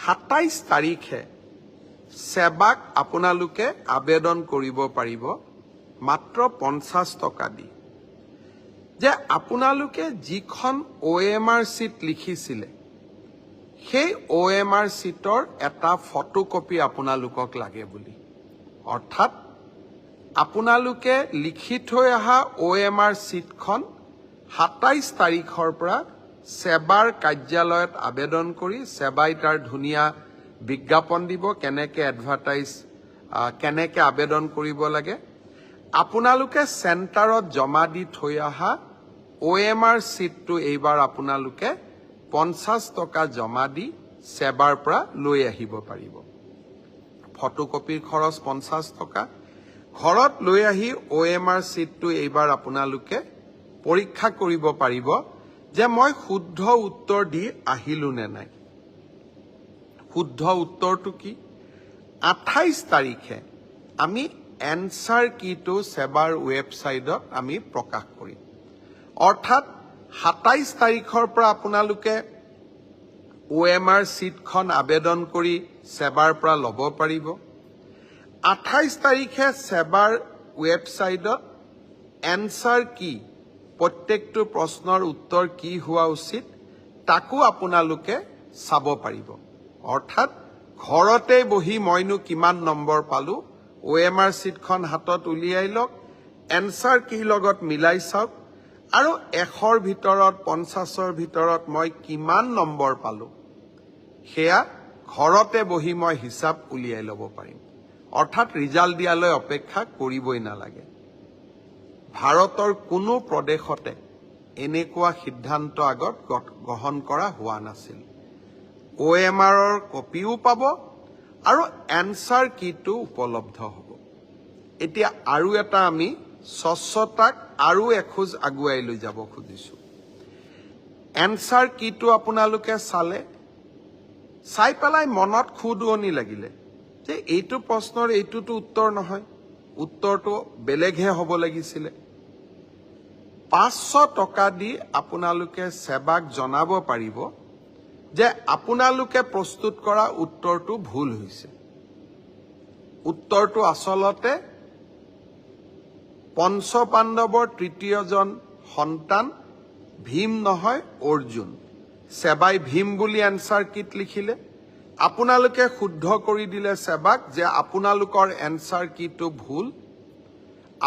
27 তাৰিখে সেৱাক আপোনালোকে আবেদন কৰিব পাৰিব মাত্ৰ 50 টকা দি যে আপোনালোকে যিখন OMR চিট লিখিছিলে সেই OMR চিটৰ এটা ফটোকপি আপোনালোকক লাগে বুলি অৰ্থাৎ আপোনালোকে লিখি থৈ অহা OMR চিটখন 27 তাৰিখৰ পৰা সেৱাৰ কাৰ্যালয়ত আবেদন কৰি সেৱাই তাৰ ধুনীয়া বিজ্ঞাপন দিব কেনেকে এডভাৰটাইজ কেনেকে আবেদন কৰিব লাগে আপোনালোকে চেণ্টাৰত জমা দি থৈ অহা OMR চিটটো এইবাৰ আপোনালোকে 50 টকা জমা দি সেৱাৰ পৰা লৈ আহিব পাৰিব ফটোকপিৰ খৰচ 50 টকা ঘৰত লৈ আহি OMR চিটটো এইবাৰ আপোনালোকে পৰীক্ষা কৰিব পাৰিব যে মই শুদ্ধ উত্তৰ দি আহিলো নে নাই শুদ্ধ উত্তৰটো কি 28 তাৰিখে আমি এনসাৰ কিটো সেৱাৰ ৱেবসাইটত আমি প্ৰকাশ কৰিম অৰ্থাৎ 27 তাৰিখৰ পৰা আপোনালোকে OMR চিটখন আবেদন কৰি সেৱাৰ পৰা ল'ব পাৰিব 28 তাৰিখে সেৱাৰ ৱেবসাইটত এনসাৰ কি প্ৰত্যেকটো প্ৰশ্নৰ উত্তৰ কি হোৱা উচিত তাকো আপোনালোকে চাব পাৰিব অৰ্থাৎ ঘৰতে বহি মইনো কিমান নম্বৰ পালো OMR চিটখন হাতত উলিয়াই লওক এনসাৰ কি লগত মিলাই চাওক আৰু 100ৰ ভিতৰত 50ৰ ভিতৰত মই কিমান নম্বৰ পালো হেয়া ঘৰতে বহি মই হিচাপ উলিয়াই ল'ব পাৰিম অৰ্থাৎ ৰিজাল্ট দিয়ালৈ অপেক্ষা কৰিবই নালাগে ভাৰতৰ কোনো প্ৰদেশতে এনেকুৱা সিদ্ধান্ত আগত গ্ৰহণ কৰা হোৱা নাছিল OMRৰ কপিও পাব আৰু এনসাৰ কিটো উপলব্ধ হ'ব এতিয়া আৰু এটা আমি স্বচ্ছতাক আৰু এখোজ আগুৱাই লৈ যাব খুজিছো এনসাৰ কিটো আপোনালোকে চালে চাই পেলাই মনত খুদুৱনি লাগিলে যে এইটো প্ৰশ্নৰ এইটোটো উত্তৰ নহয় উত্তৰটো বেলেগহে হ'ব লাগিছিল 500 টকা দি আপোনালোকে সেৱাক জনাব পাৰিব যে আপোনালোকে প্ৰস্তুত কৰা উত্তৰটো ভুল হৈছে উত্তৰটো আসলতে পঞ্চপাণ্ডৱৰ তৃতীয়জন সন্তান ভীম নহয় অৰ্জুন সেৱাই ভীম বুলি এনসাৰ কিট লিখিলে আপোনালোকে শুদ্ধ কৰি দিলে সেৱাক যে আপোনালোকৰ এনসাৰ কিটো ভুল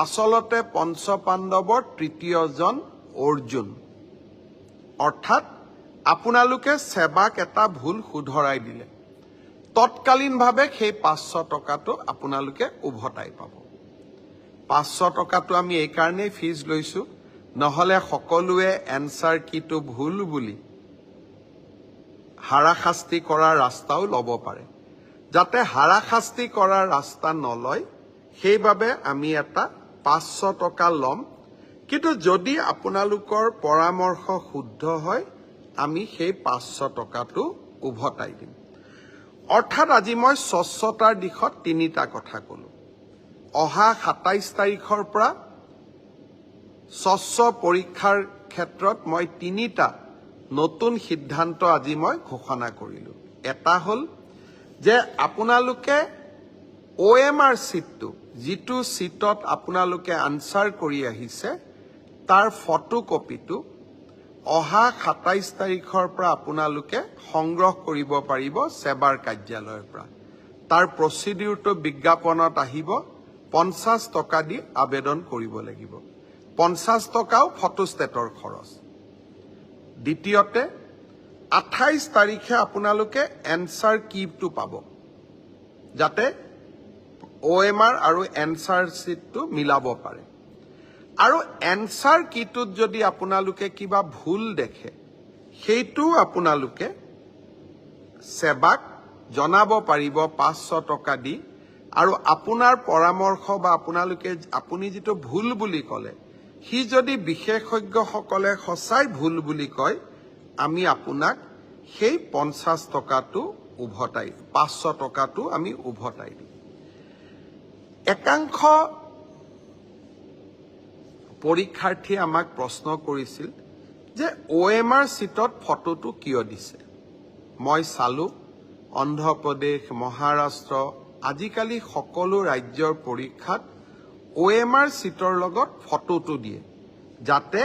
আসলতে পঞ্চপাণ্ডৱৰ তৃতীয়জন অৰ্জুন অৰ্থাৎ আপোনালোকে সেৱাক এটা ভুল শুধৰাই দিলে তৎকালীনভাৱে সেই 500 টকাটো আপোনালোকে উভতাই পাব 500 টকাটো আমি এই কাৰণে ফিজ লৈছো নহলে সকলোৱে এনসাৰ কিটো ভুল বুলি হাৰাশাস্তি কৰাৰ ৰাস্তাও ল'ব পাৰে যাতে হাৰাশাস্তি কৰাৰ ৰাস্তা নলয় সেইবাবে আমি এটা 500 টকা লম কিন্তু যদি আপোনালোকৰ পৰামৰ্শ শুদ্ধ হয় আমি সেই 500 টকাটো উভতাই দিম অৰ্থাৎ আজি মই স্বচ্ছতাৰ দিশত তিনিটা কথা কলো অহা 27 তাৰিখৰ পৰা স্বচ্ছ পৰীক্ষাৰ ক্ষেত্ৰত মই তিনিটা নতুন সিদ্ধান্ত আজি মই ঘোষণা কৰিলো এটা হল যে আপোনালোকে OMR চিটটো যিটো চিটত আপোনালোকে আনসাৰ কৰি আহিছে তাৰ ফটোকপিটো অহা 27 তাৰিখৰ পৰা আপোনালোকে সংগ্ৰহ কৰিব পাৰিব সেৱাৰ কাৰ্যালয়ৰ পৰা তাৰ প্ৰচিডিউৰটো বিজ্ঞাপনত আহিব 50 টকা দি আবেদন কৰিব লাগিব 50 টকাও ফটোষ্টেটৰ খৰচ দ্বিতীয়তে 28 তাৰিখে আপোনালোকে এনসাৰ কিটো পাব যাতে OMR আৰু এনসাৰ চিটটো মিলাব পাৰে আৰু এনসাৰ কিটোত যদি আপোনালোকে কিবা ভুল দেখে সেইটো আপোনালোকে সেৱাক জনাব পাৰিব 500 টকা দি আৰু আপোনাৰ পৰামৰ্শ বা আপুনি যেটো ভুল বুলি কলে হি যদি বিশেষজ্ঞসকলে সঁচাই ভুল বুলি কয় আমি আপোনাক সেই 50 টকাটো উভতাই 500 টকাটো আমি উভতাই দিম একাংশ পৰীক্ষাৰ্থীয়ে আমাক প্ৰশ্ন কৰিছিল যে OMR চিটত ফটোটো কিয় দিছে মই চালো অন্ধ্ৰপ্ৰদেশ, মহাৰাষ্ট্ৰ আজিকালি সকলো ৰাজ্যৰ পৰীক্ষাত OMR চিটৰ লগত ফটোটো দিয়ে, যাতে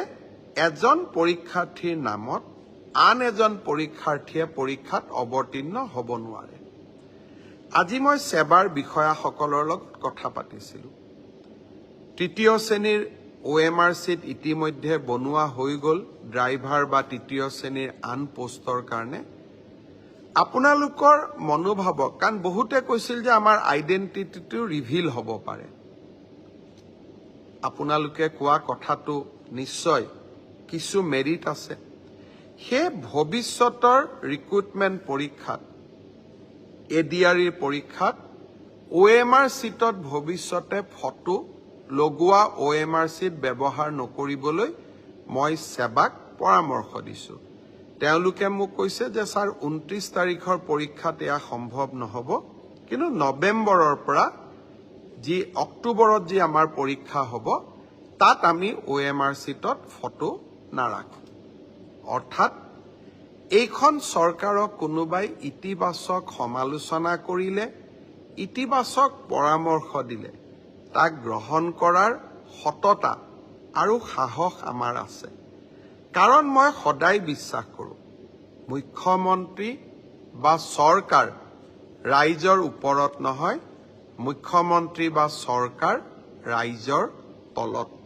এজন পৰীক্ষাৰ্থীৰ নামত আন এজন পৰীক্ষাৰ্থীয়ে পৰীক্ষাত অৱতীৰ্ণ হ'ব নোৱাৰে। আজি মই সেৱাৰ বিষয়াসকলৰ লগত কথা পাতিছিলোঁ। তৃতীয় শ্ৰেণীৰ OMR চিট ইতিমধ্যে বনোৱা হৈ গ'ল ড্ৰাইভাৰ বা তৃতীয় শ্ৰেণীৰ আন পোষ্টৰ কাৰণে। আপোনালোকৰ মনোভাৱক, কাৰণ বহুতে কৈছিল যে আমাৰ আইডেণ্টিটিটো ৰিভিল হ'ব পাৰে। আপোনালোকে কোৱা কথাটো নিশ্চয় কিছু মেৰিট আছে। সেই ভৱিষ্যতৰ ৰিক্ৰুটমেণ্ট পৰীক্ষাত, ADREৰ পৰীক্ষাত OMR চিটত ভৱিষ্যতে ফটো লগোৱা OMR চিট ব্যৱহাৰ নকৰিবলৈ মই সেৱাক পৰামৰ্শ দিছোঁ। তেওঁলোকে মোক কৈছে যে ছাৰ 29 তাৰিখৰ পৰীক্ষাত এয়া সম্ভৱ নহ'ব, কিন্তু নৱেম্বৰৰ পৰা যি অক্টোবৰত যি আমাৰ পৰীক্ষা হ'ব তাত আমি OMR চিটত ফটো নাৰাখোঁ। অৰ্থাৎ এইখন চৰকাৰক কোনোবাই ইতিবাচক সমালোচনা কৰিলে, ইতিবাচক পৰামৰ্শ দিলে তাক গ্ৰহণ কৰাৰ সততা আৰু সাহস আমাৰ আছে। কাৰণ মই সদায় বিশ্বাস কৰোঁ, মুখ্যমন্ত্ৰী বা চৰকাৰ ৰাইজৰ ওপৰত নহয়, মুখ্যমন্ত্ৰী বা চৰকাৰ ৰাইজৰ তলত।